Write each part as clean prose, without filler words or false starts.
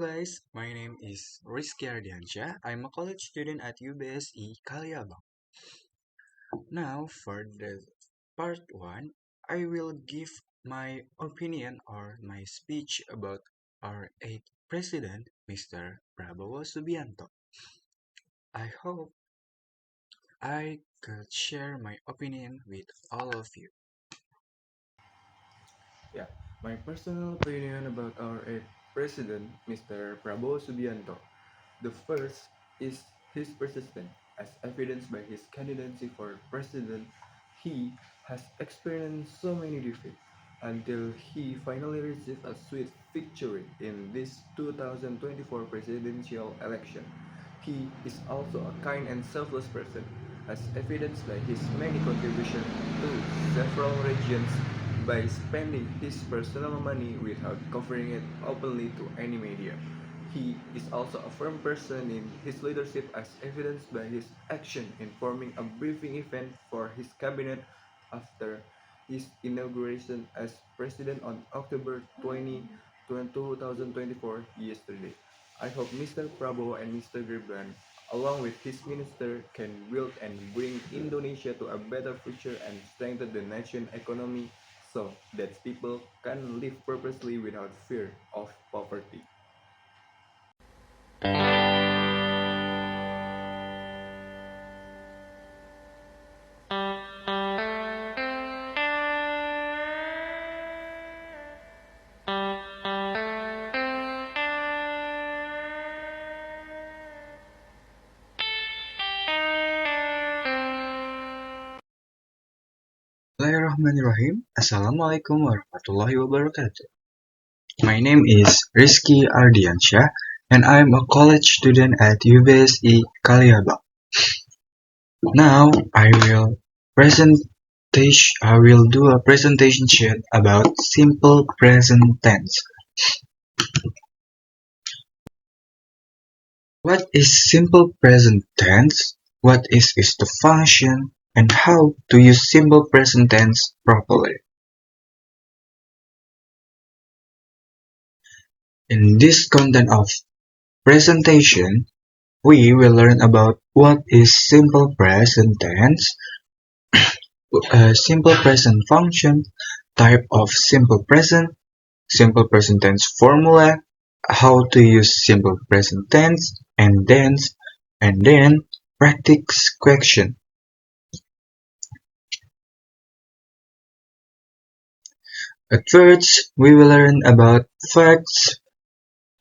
guys, my name is Rizky Ardiansyah. I'm a college student at UBSE Kaliabang. Now, for the part 1, I will give my opinion or my speech about our 8th president, Mr. Prabowo Subianto. I hope I could share my opinion with all of you. Yeah, my personal opinion about our eighth president, Mr. Prabowo Subianto. The first is his persistence. As evidenced by his candidacy for president, he has experienced so many defeats until he finally received a sweet victory in this 2024 presidential election. He is also a kind and selfless person, as evidenced by his many contributions to several regions by spending his personal money without covering it openly to any media. He is also a firm person in his leadership as evidenced by his action in forming a briefing event for his cabinet after his inauguration as president on October 20, 2024 yesterday. I hope Mr. Prabowo and Mr. Gibran, along with his minister, can build and bring Indonesia to a better future and strengthen the nation economy so that people can live purposely without fear of poverty. Bismillahirrahmanirrahim. Assalamualaikum warahmatullahi wabarakatuh. My name is Rizky Ardiansyah, and I'm a college student at UBSE Kaliabang. Now, I will do a presentation about simple present tense. What is simple present tense? What is the function? And how to use simple present tense properly? In this content of presentation, we will learn about what is simple present tense, simple present function, type of simple present tense formula, how to use simple present tense, and then practice question. At first, we will learn about facts,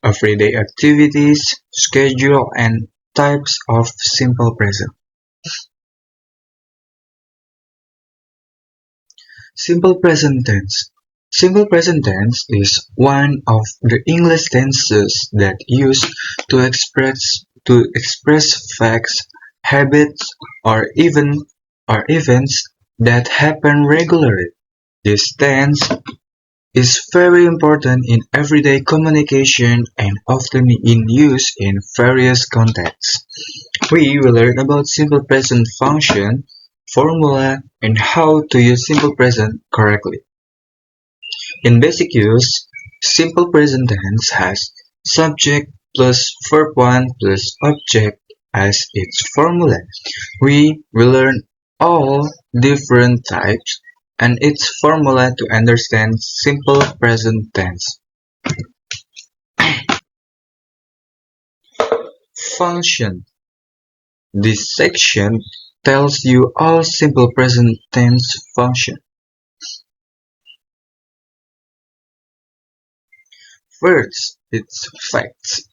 everyday activities, schedule, and types of simple present. Simple present tense. Simple present tense is one of the English tenses that used to express facts, habits, or events that happen regularly. This tense is very important in everyday communication and often in use in various contexts. We will learn about simple present function, formula, and how to use simple present correctly. In basic use, simple present tense has subject plus verb 1 plus object as its formula. We will learn all different types and its formula to understand simple present tense. Function. This section tells you all simple present tense function. First, it's facts.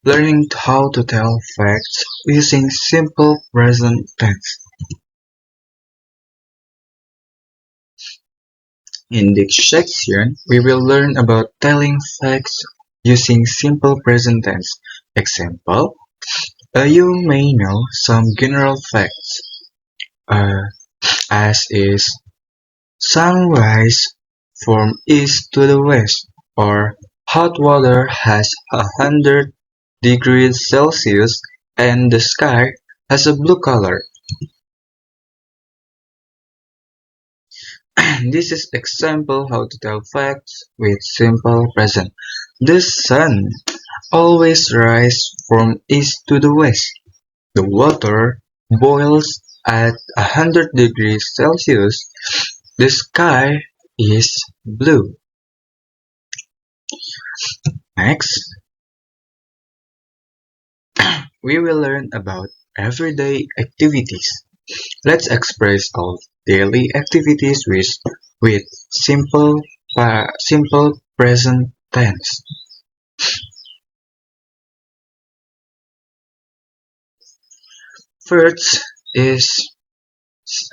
Learning how to tell facts using simple present tense. In this section, we will learn about telling facts using simple present tense. Example, you may know some general facts, as is sunrise from east to the west, or hot water has 100 degrees Celsius and the sky has a blue color. This is example how to tell facts with simple present. The sun always rise from east to the west. The water boils at 100 degrees Celsius. The sky is blue. Next, we will learn about everyday activities. Let's express our daily activities with simple present tense. First is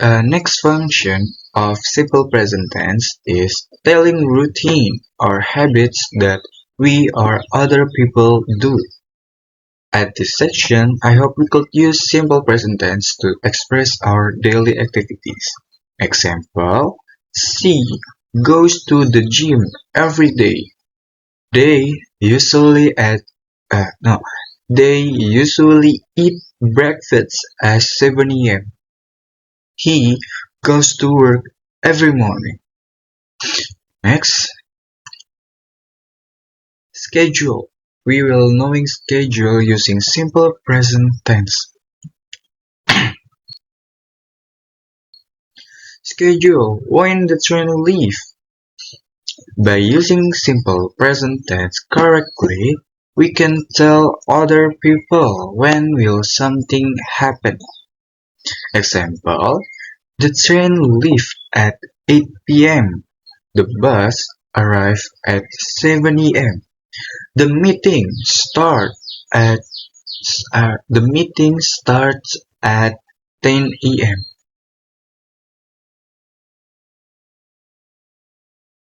next function of simple present tense is telling routine or habits that we or other people do. At this section, I hope we could use simple present tense to express our daily activities. Example, she goes to the gym every day. They usually at no, they usually eat breakfast at 7 a.m. He goes to work every morning. Next, schedule. We will knowing schedule using simple present tense. Schedule when the train leave. By using simple present tense correctly, we can tell other people when will something happen. Example, the train leave at 8 p.m. The bus arrive at 7 a.m. The meeting start at the meeting starts at 10 a.m.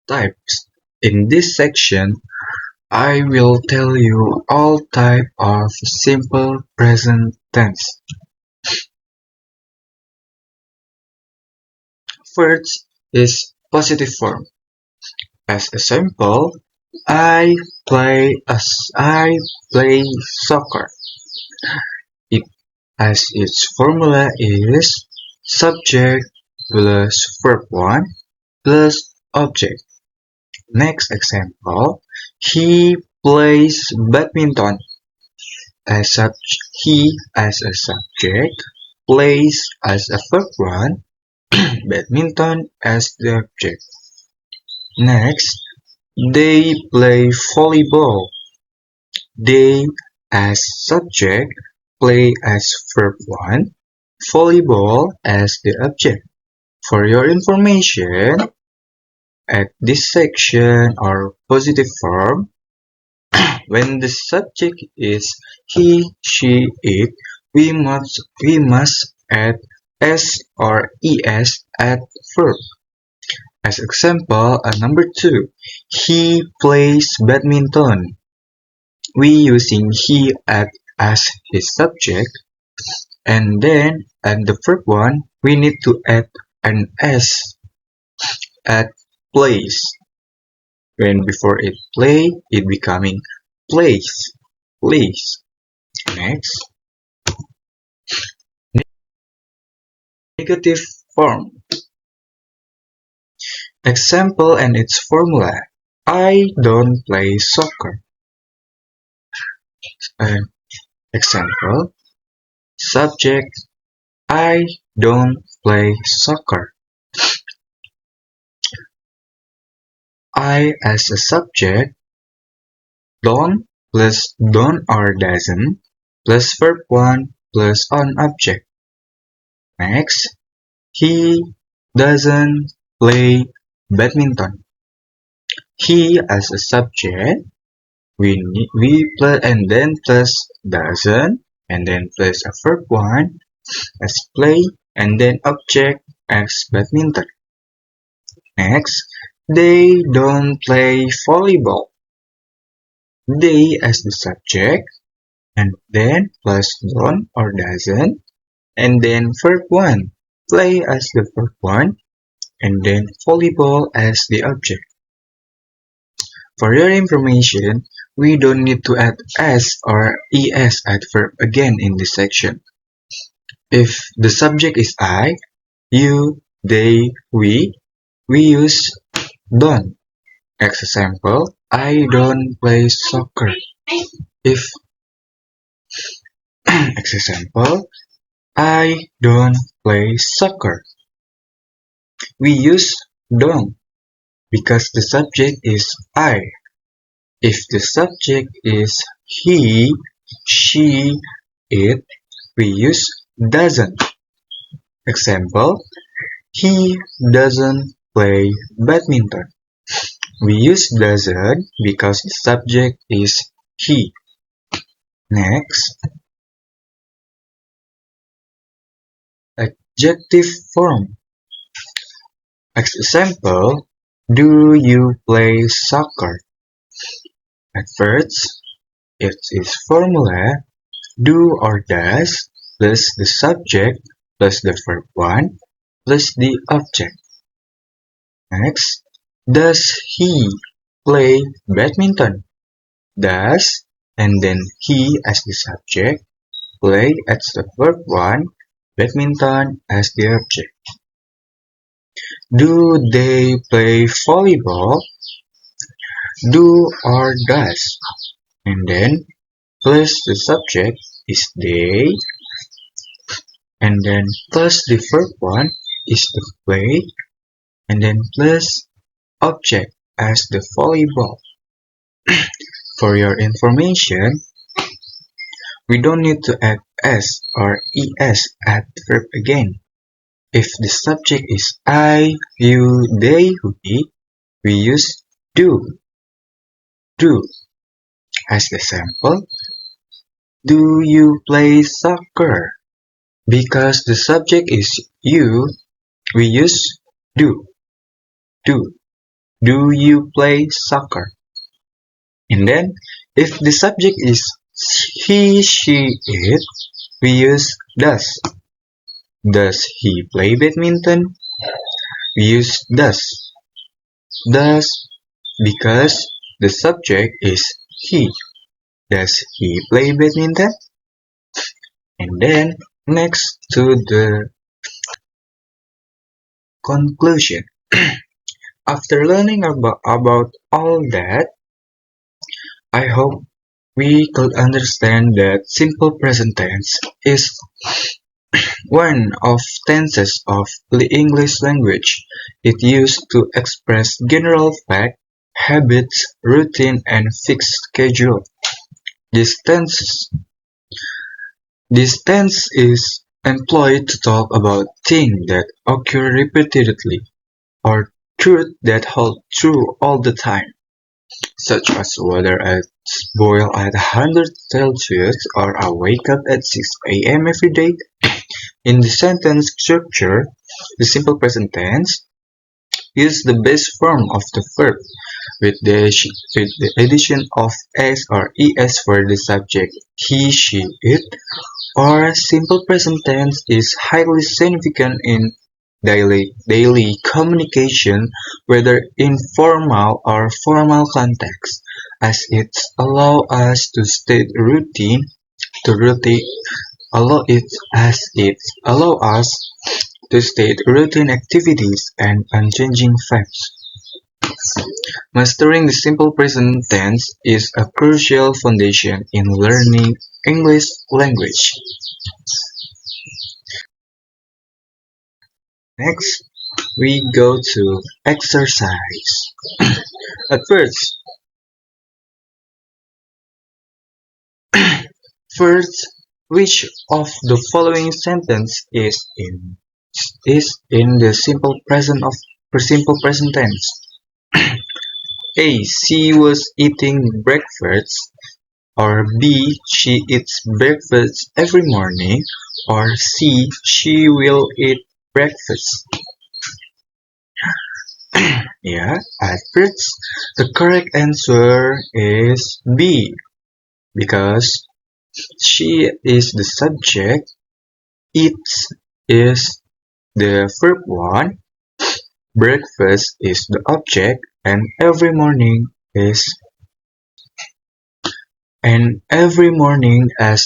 Types. In this section, I will tell you all type of simple present tense. First is positive form. As a sample, I I play soccer. It as its formula is subject plus verb 1 plus object. Next example, he plays badminton. As such, he as a subject, plays as a verb 1, badminton as the object. Next, they play volleyball. They as subject, play as verb 1, volleyball as the object. For your information, at this section or positive form, when the subject is he, she, it, we must add s or es at verb. As example, number 2, he plays badminton. We using he as his subject, and then at the verb 1, we need to add an s at plays. When before it play, it becoming plays. Plays. Next, negative form. Example and its formula. I don't play soccer. Example, subject, I don't play soccer. I as a subject, don't plus don't or doesn't plus verb 1 plus on object. Next, he doesn't play badminton. He as a subject, we plus and then plus doesn't and then plus a verb 1 as play and then object as badminton. Next, they don't play volleyball. They as the subject and then plus don't or doesn't and then verb 1 play as the verb 1 and then volleyball as the object. For your information, we don't need to add s or es at verb again in this section. If the subject is I, you, they, we use don't. Example, I don't play soccer. If, as example, I don't play soccer, we use don't because the subject is I. If the subject is he, she, it, we use doesn't. Example, he doesn't play badminton. We use doesn't because the subject is he. Next, adjective form. Example, do you play soccer? At first, it is formula do or does plus the subject plus the verb one plus the object. Next, does he play badminton? Does and then he as the subject, play as the verb one, badminton as the object. Do they play volleyball? Do or does. And then plus the subject is they, and then plus the verb one is the play, and then plus object as the volleyball. For your information, we don't need to add s or es at the verb again. If the subject is I, you, they, we use do. Do. As the sample, do you play soccer? Because the subject is you, we use do. Do. Do you play soccer? And then, if the subject is he, she, it, we use does. Does he play badminton? We use does. Does because the subject is he. Does he play badminton? And then next to the conclusion. After learning about all that, I hope we could understand that simple present tense is one of tenses of the English language. It used to express general fact, habits, routine, and fixed schedule. This tense is employed to talk about things that occur repeatedly or truth that hold true all the time, such as whether I boil at 100 Celsius or I wake up at 6 a.m. every day. In the sentence structure, the simple present tense is the base form of the verb with the addition of s or es for the subject he, she, it, or simple present tense is highly significant in daily communication, whether informal or formal context, as it allows us to state routine to routine allow us to state routine activities and unchanging facts. Mastering the simple present tense is a crucial foundation in learning English language. Next, we go to exercise. At first, which of the following sentence is in the simple present tense? A. She was eating breakfast. Or B. She eats breakfast every morning. Or C. She will eat breakfast. Yeah, at first, the correct answer is B. Because she is the subject, eats is the verb one, breakfast is the object, and every morning as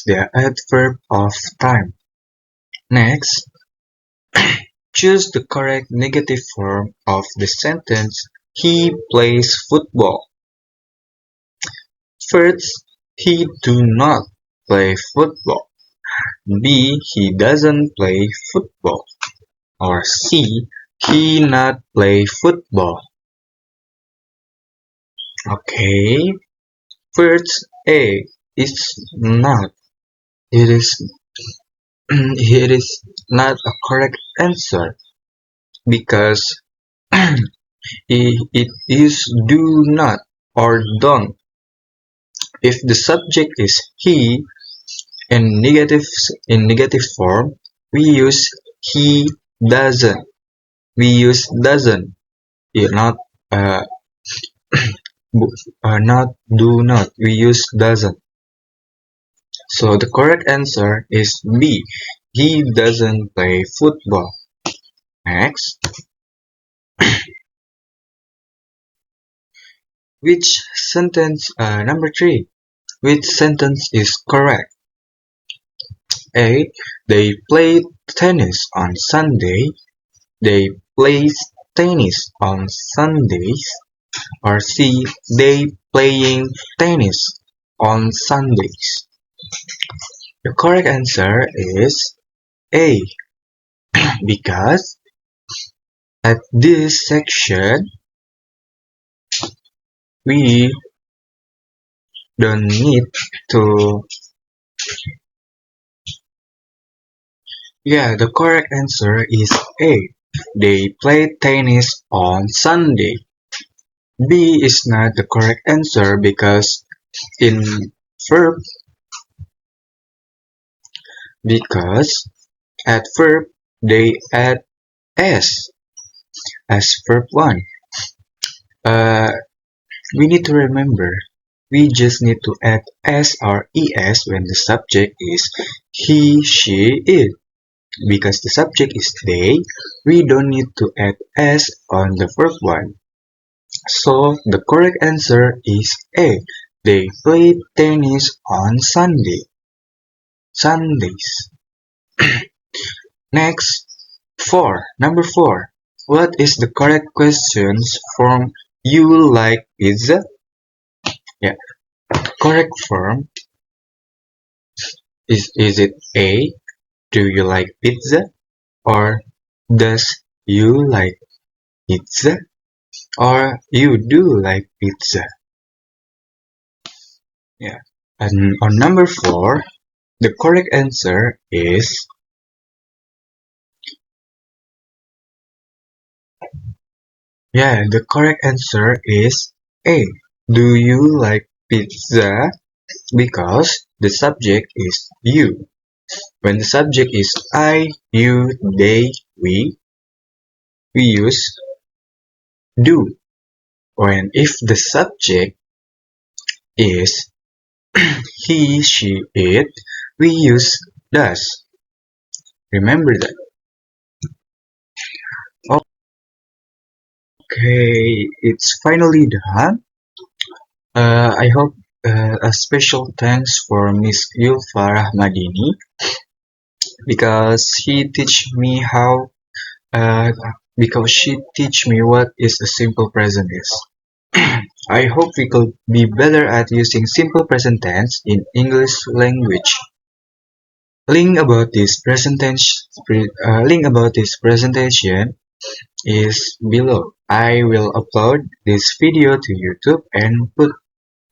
the adverb of time. Next, choose the correct negative form of the sentence he plays football. First, He do not play football. B. He doesn't play football. Or C. He not play football. Okay. First A is not. It is it is not a correct answer because it is do not or don't. If the subject is he in negative form, we use he doesn't. We use doesn't. Yeah, not uh, not do not. We use doesn't. So the correct answer is B. He doesn't play football. Next, which sentence? Number three. Which sentence is correct? A. They played tennis on Sunday. They play tennis on Sundays. Or C. They playing tennis on Sundays. The correct answer is A. Because at this section we don't need to. Yeah, the correct answer is A. They play tennis on Sunday. B is not the correct answer because in verb because at verb they add s as verb 1. Uh, we need to remember we just need to add s or es when the subject is he, she, it. Because the subject is they, we don't need to add s on the verb 1. So the correct answer is A. They play tennis on Sundays. Next, number 4. What is the correct questions from you like pizza? Yeah, correct form is it A. Do you like pizza? Or does you like pizza? Or you do like pizza? Yeah. And on number 4, the correct answer is the correct answer is A. Do you like pizza? Because the subject is you. When the subject is I, you, they, we use do. When if the subject is he, she, it, we use does. Remember that. Okay, it's finally done. I hope a special thanks for Miss Yulfa Rahmadini because he teach me how because she teach me what is a simple present is. I hope we could be better at using simple present tense in English language. Link about this presentation is below. I will upload this video to YouTube and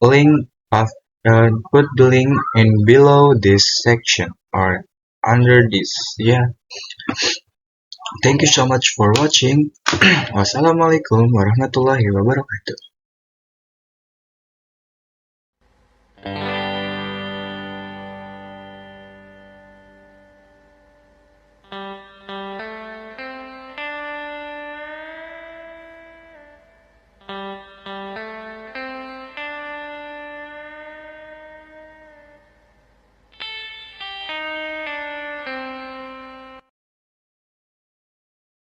link of, put the link in below this section or under this. Yeah. Thank you so much for watching. Wassalamualaikum warahmatullahi wabarakatuh.